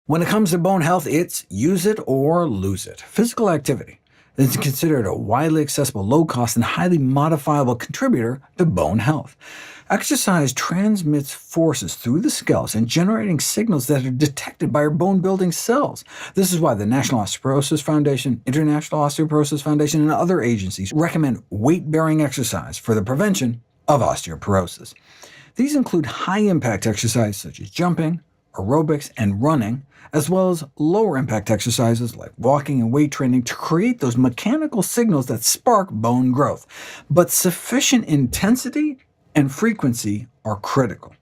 When it comes to bone health, it's use it or lose it. Physical activity is considered a widely accessible, low-cost, and highly modifiable contributor to bone health. Exercise transmits forces through the skeleton, generating signals that are detected by our bone-building cells. This is why the National Osteoporosis Foundation, International Osteoporosis Foundation, and other agencies recommend weight-bearing exercise for the prevention of osteoporosis. These include high-impact exercise such as jumping, aerobics, and running, as well as lower-impact exercises like walking and weight training to create those mechanical signals that spark bone growth. But sufficient intensity and frequency are critical.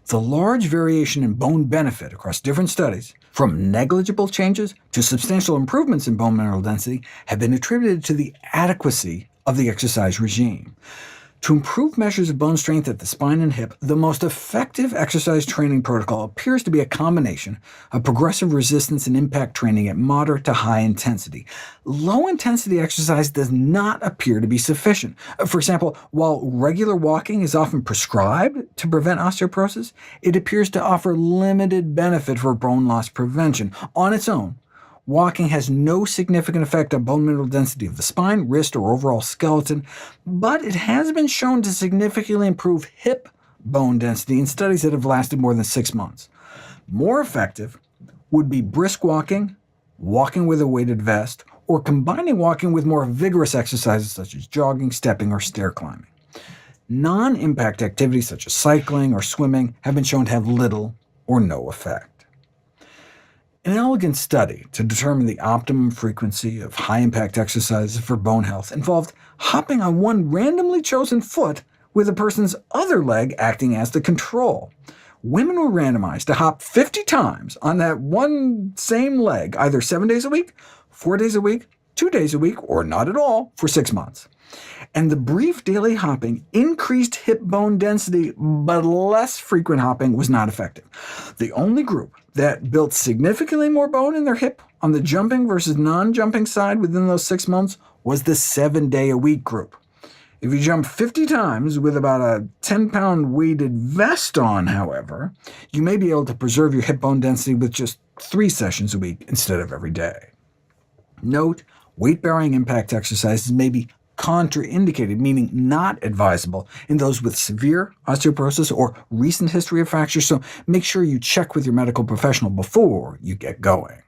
The large variation in bone benefit across different studies, from negligible changes to substantial improvements in bone mineral density, have been attributed to the adequacy of the exercise regime. To improve measures of bone strength at the spine and hip, the most effective exercise training protocol appears to be a combination of progressive resistance and impact training at moderate to high intensity. Low-intensity exercise does not appear to be sufficient. For example, while regular walking is often prescribed to prevent osteoporosis, it appears to offer limited benefit for bone loss prevention. On its own, walking has no significant effect on bone mineral density of the spine, wrist, or overall skeleton, but it has been shown to significantly improve hip bone density in studies that have lasted more than 6 months. More effective would be brisk walking, walking with a weighted vest, or combining walking with more vigorous exercises such as jogging, stepping, or stair climbing. Non-impact activities such as cycling or swimming have been shown to have little or no effect. An elegant study to determine the optimum frequency of high-impact exercises for bone health involved hopping on one randomly chosen foot with a person's other leg acting as the control. Women were randomized to hop 50 times on that one same leg, either 7 days a week, 4 days a week, 2 days a week, or not at all, for 6 months. And the brief daily hopping increased hip bone density, but less frequent hopping was not effective. The only group that built significantly more bone in their hip on the jumping versus non-jumping side within those 6 months was the 7-day-a-week group. If you jump 50 times with about a 10-pound weighted vest on, however, you may be able to preserve your hip bone density with just 3 sessions a week instead of every day. Note, weight-bearing impact exercises may be contraindicated, meaning not advisable, in those with severe osteoporosis or recent history of fracture, so make sure you check with your medical professional before you get going.